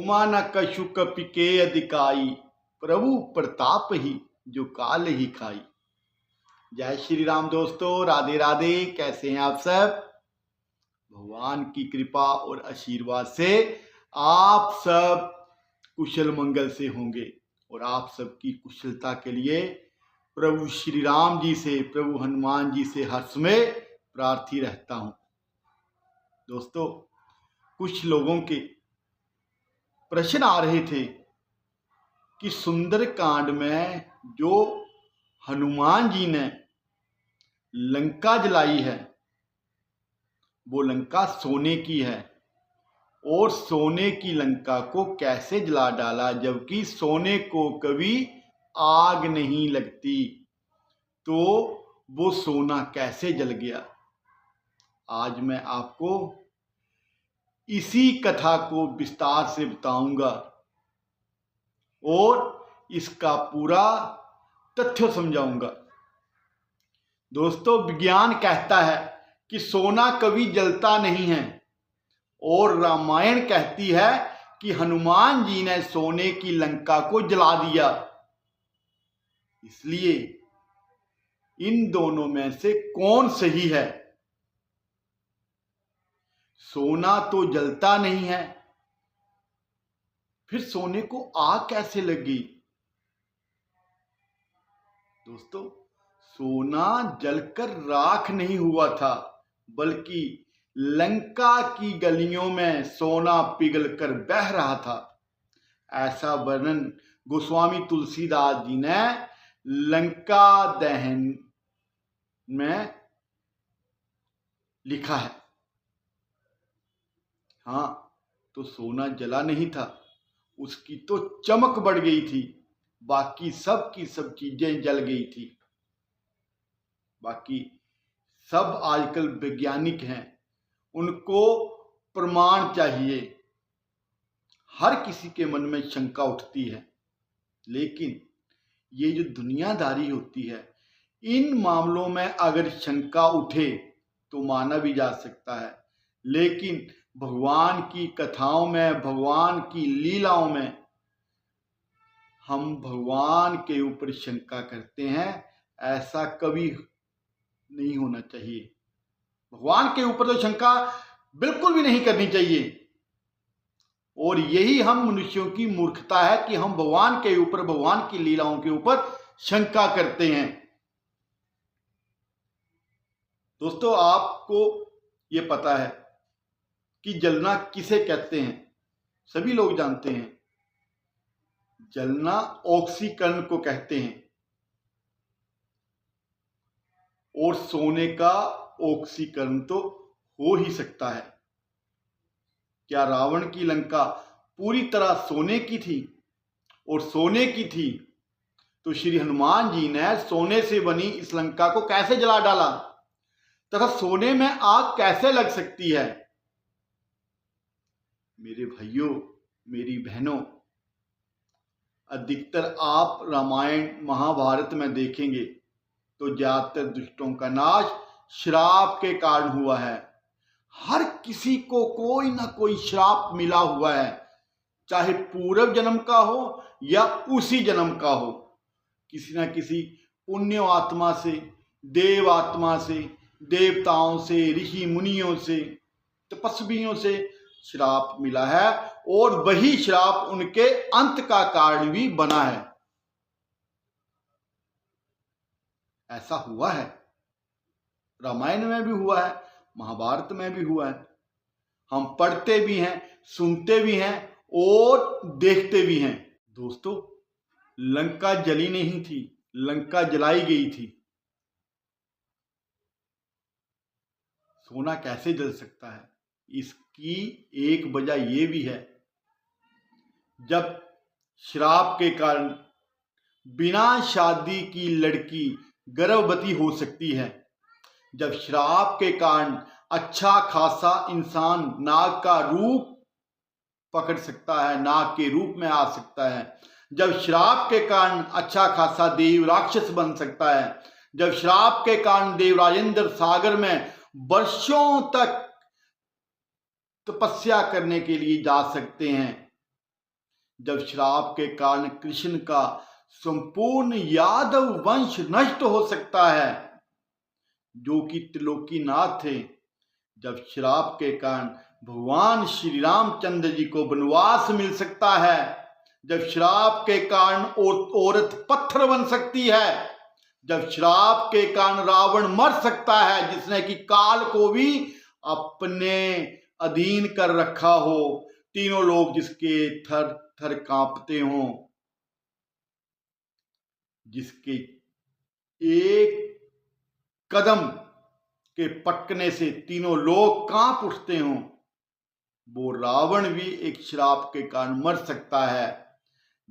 उमा न कछु कपिके अधिकाई, प्रभु प्रताप ही जो काल ही खाई। जय श्री राम दोस्तों, राधे राधे। कैसे हैं आप सब? भगवान की कृपा और आशीर्वाद से आप सब कुशल मंगल से होंगे और आप सबकी कुशलता के लिए प्रभु श्री राम जी से, प्रभु हनुमान जी से हर समय प्रार्थी रहता हूं। दोस्तों, कुछ लोगों के प्रश्न आ रहे थे कि सुंदरकांड में जो हनुमान जी ने लंका जलाई है वो लंका सोने की है और सोने की लंका को कैसे जला डाला, जबकि सोने को कभी आग नहीं लगती, तो वो सोना कैसे जल गया। आज मैं आपको इसी कथा को विस्तार से बताऊंगा और इसका पूरा तथ्य समझाऊंगा। दोस्तों, विज्ञान कहता है कि सोना कभी जलता नहीं है और रामायण कहती है कि हनुमान जी ने सोने की लंका को जला दिया। इसलिए इन दोनों में से कौन सही है? सोना तो जलता नहीं है, फिर सोने को आग कैसे लगी? दोस्तों, सोना जलकर राख नहीं हुआ था, बल्कि लंका की गलियों में सोना पिघलकर बह रहा था। ऐसा वर्णन गोस्वामी तुलसीदास जी ने लंका दहन में लिखा है। हाँ, तो सोना जला नहीं था, उसकी तो चमक बढ़ गई थी, बाकी सब की सब चीजें जल गई थी। बाकी सब आजकल वैज्ञानिक हैं, उनको प्रमाण चाहिए। हर किसी के मन में शंका उठती है, लेकिन ये जो दुनियादारी होती है, इन मामलों में अगर शंका उठे तो माना भी जा सकता है, लेकिन भगवान की कथाओं में, भगवान की लीलाओं में हम भगवान के ऊपर शंका करते हैं। ऐसा कभी नहीं होना चाहिए। भगवान के ऊपर तो शंका बिल्कुल भी नहीं करनी चाहिए, और यही हम मनुष्यों की मूर्खता है कि हम भगवान के ऊपर, भगवान की लीलाओं के ऊपर शंका करते हैं। दोस्तों, आपको ये पता है कि जलना किसे कहते हैं? सभी लोग जानते हैं। जलना ऑक्सीकरण को कहते हैं, और सोने का ऑक्सीकरण तो हो ही सकता है। क्या रावण की लंका पूरी तरह सोने की थी? और सोने की थी तो श्री हनुमान जी ने सोने से बनी इस लंका को कैसे जला डाला, तथा सोने में आग कैसे लग सकती है? मेरे भाइयों, मेरी बहनों, अधिकतर आप रामायण महाभारत में देखेंगे तो ज्यादातर दुष्टों का नाश श्राप के कारण हुआ है। हर किसी को कोई ना कोई श्राप मिला हुआ है, चाहे पूर्व जन्म का हो या उसी जन्म का हो। किसी ना किसी पुण्य आत्मा से, देव आत्मा से, देवताओं से, ऋषि मुनियों से, तपस्वियों से श्राप मिला है, और वही श्राप उनके अंत का कारण भी बना है। ऐसा हुआ है, रामायण में भी हुआ है, महाभारत में भी हुआ है। हम पढ़ते भी हैं, सुनते भी हैं और देखते भी हैं। दोस्तों, लंका जली नहीं थी, लंका जलाई गई थी। सोना कैसे जल सकता है? इसकी एक वजह यह भी है, जब श्राप के कारण बिना शादी की लड़की गर्भवती हो सकती है, जब श्राप के कारण अच्छा खासा इंसान नाग का रूप पकड़ सकता है, नाग के रूप में आ सकता है, जब श्राप के कारण अच्छा खासा देव राक्षस बन सकता है, जब श्राप के कारण देवराजेंद्र सागर में वर्षों तक तपस्या करने के लिए जा सकते हैं, जब श्राप के कारण कृष्ण का संपूर्ण यादव वंश नष्ट हो सकता है, जो कि त्रिलोकीनाथ थे। जब श्राप के कारण भगवान श्री रामचंद्र जी को वनवास मिल सकता है, जब श्राप के कारण औरत पत्थर बन सकती है, जब श्राप के कारण रावण मर सकता है, जिसने कि काल को भी अपने अधीन कर रखा हो, तीनों लोग जिसके थर थर कांपते हों, जिसके एक कदम के पटकने से तीनों लोग कांप उठते हों, वो रावण भी एक श्राप के कारण मर सकता है।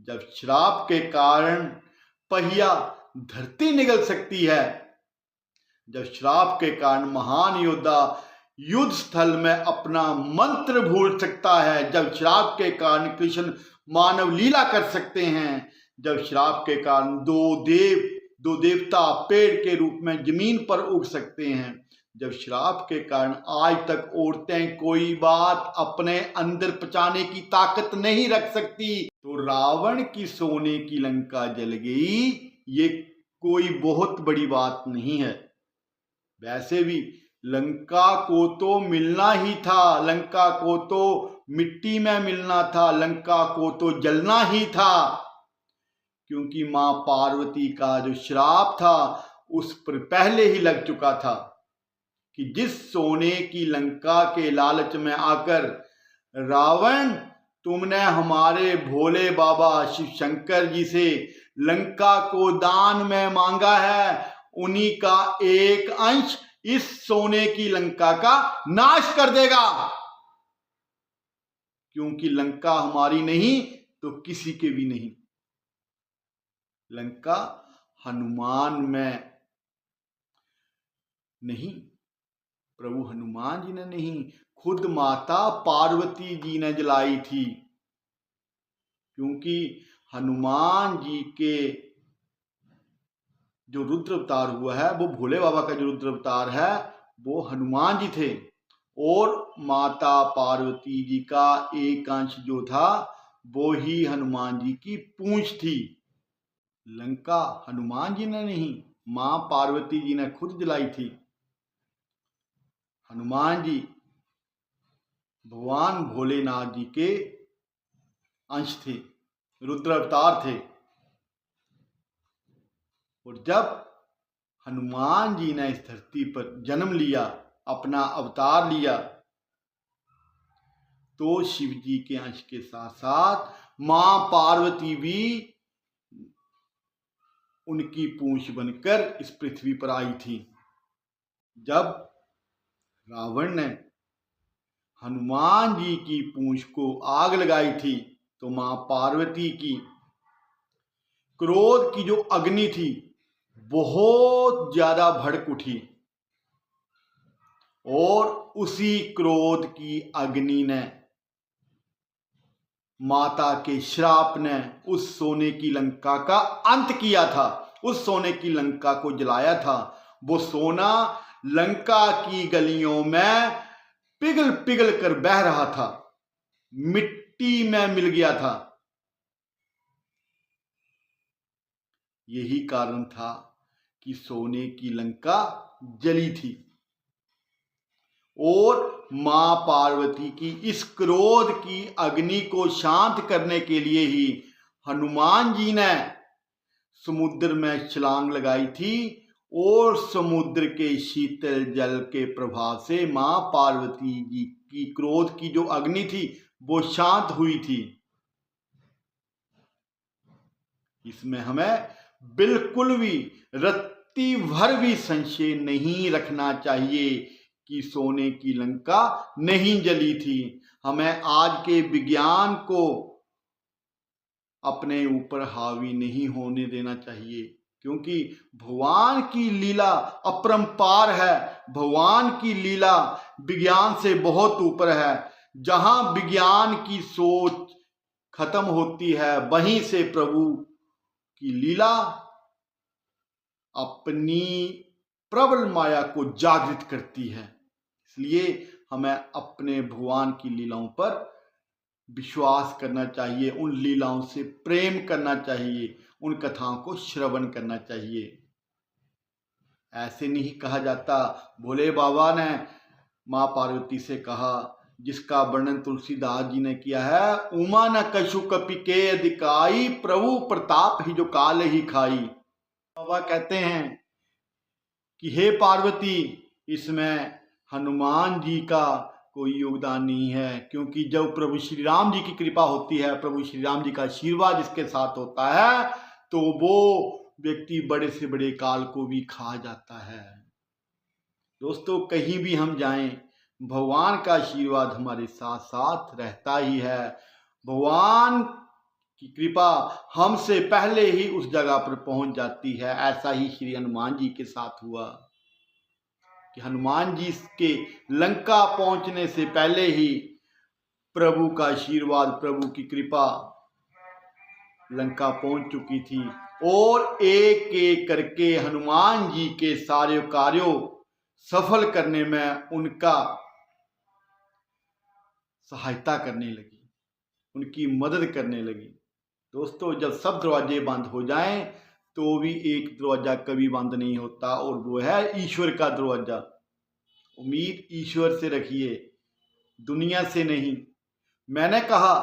जब श्राप के कारण पहिया धरती निगल सकती है, जब श्राप के कारण महान योद्धा युद्ध स्थल में अपना मंत्र भूल सकता है, जब श्राप के कारण कृष्ण मानव लीला कर सकते हैं, जब श्राप के कारण दो देवता पेड़ के रूप में जमीन पर उग सकते हैं, जब श्राप के कारण आज तक औरतें कोई बात अपने अंदर पचाने की ताकत नहीं रख सकती, तो रावण की सोने की लंका जल गई, ये कोई बहुत बड़ी बात नहीं है। वैसे भी लंका को तो मिलना ही था, लंका को तो मिट्टी में मिलना था, लंका को तो जलना ही था, क्योंकि मां पार्वती का जो श्राप था उस पर पहले ही लग चुका था कि जिस सोने की लंका के लालच में आकर रावण तुमने हमारे भोले बाबा शिव शंकर जी से लंका को दान में मांगा है, उन्हीं का एक अंश इस सोने की लंका का नाश कर देगा। क्योंकि लंका हमारी नहीं तो किसी के भी नहीं, लंका हनुमान में नहीं, प्रभु हनुमान जी ने नहीं, खुद माता पार्वती जी ने जलाई थी। क्योंकि हनुमान जी के जो रुद्र अवतार हुआ है, वो भोले बाबा का जो रुद्र अवतार है वो हनुमान जी थे, और माता पार्वती जी का एक अंश जो था वो ही हनुमान जी की पूंछ थी। लंका हनुमान जी ने नहीं, मां पार्वती जी ने खुद जलाई थी। हनुमान जी भगवान भोलेनाथ जी के अंश थे, रुद्र अवतार थे। और जब हनुमान जी ने इस धरती पर जन्म लिया, अपना अवतार लिया, तो शिव जी के अंश के साथ साथ मां पार्वती भी उनकी पूंछ बनकर इस पृथ्वी पर आई थी। जब रावण ने हनुमान जी की पूंछ को आग लगाई थी, तो मां पार्वती की क्रोध की जो अग्नि थी बहुत ज्यादा भड़क उठी, और उसी क्रोध की अग्नि ने, माता के श्राप ने उस सोने की लंका का अंत किया था, उस सोने की लंका को जलाया था। वो सोना लंका की गलियों में पिघल पिघल कर बह रहा था, मिट्टी में मिल गया था। यही कारण था कि सोने की लंका जली थी, और मां पार्वती की इस क्रोध की अग्नि को शांत करने के लिए ही हनुमान जी ने समुद्र में छलांग लगाई थी, और समुद्र के शीतल जल के प्रभाव से मां पार्वती जी की क्रोध की जो अग्नि थी वो शांत हुई थी। इसमें हमें बिल्कुल भी रत्ती भर भी संशय नहीं रखना चाहिए कि सोने की लंका नहीं जली थी। हमें आज के विज्ञान को अपने ऊपर हावी नहीं होने देना चाहिए, क्योंकि भगवान की लीला अपरंपार है, भगवान की लीला विज्ञान से बहुत ऊपर है। जहां विज्ञान की सोच खत्म होती है, वहीं से प्रभु की लीला अपनी प्रबल माया को जागृत करती है। इसलिए हमें अपने भगवान की लीलाओं पर विश्वास करना चाहिए, उन लीलाओं से प्रेम करना चाहिए, उन कथाओं को श्रवण करना चाहिए। ऐसे नहीं कहा जाता। भोले बाबा ने माँ पार्वती से कहा, जिसका वर्णन तुलसीदास जी ने किया है, उमा न कछु कपि के अधिकाई, प्रभु प्रताप ही जो काल ही खाई। बाबा कहते हैं कि हे पार्वती, इसमें हनुमान जी का कोई योगदान नहीं है, क्योंकि जब प्रभु श्री राम जी की कृपा होती है, प्रभु श्री राम जी का आशीर्वाद जिसके साथ होता है, तो वो व्यक्ति बड़े से बड़े काल को भी खा जाता है। दोस्तों, कहीं भी हम जाएं, भगवान का आशीर्वाद हमारे साथ साथ रहता ही है। भगवान की कृपा हमसे पहले ही उस जगह पर पहुंच जाती है। ऐसा ही श्री हनुमान जी के साथ हुआ कि हनुमान जी के लंका पहुंचने से पहले ही प्रभु का आशीर्वाद, प्रभु की कृपा लंका पहुंच चुकी थी, और एक एक करके हनुमान जी के सारे कार्यों सफल करने में उनका सहायता करने लगी, उनकी मदद करने लगी। दोस्तों, जब सब दरवाजे बंद हो जाएं तो भी एक दरवाजा कभी बंद नहीं होता, और वो है ईश्वर का दरवाजा। उम्मीद ईश्वर से रखिए, दुनिया से नहीं। मैंने कहा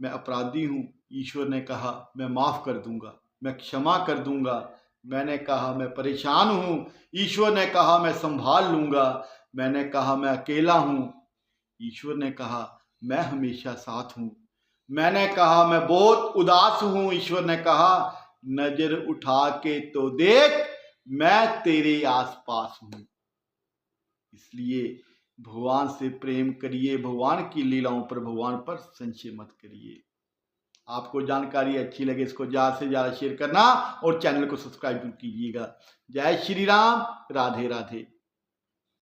मैं अपराधी हूं, ईश्वर ने कहा मैं माफ कर दूंगा, मैं क्षमा कर दूंगा। मैंने कहा मैं परेशान हूं, ईश्वर ने कहा मैं संभाल लूंगा। मैंने कहा मैं अकेला हूं, ईश्वर ने कहा मैं हमेशा साथ हूं। मैंने कहा मैं बहुत उदास हूं, ईश्वर ने कहा नजर उठा के तो देख, मैं तेरे आसपास हूं। इसलिए भगवान से प्रेम करिए, भगवान की लीलाओं पर, भगवान पर संशय मत करिए। आपको जानकारी अच्छी लगे इसको ज़्यादा से ज़्यादा शेयर करना और चैनल को सब्सक्राइब कीजिएगा। जय श्री राम, राधे राधे।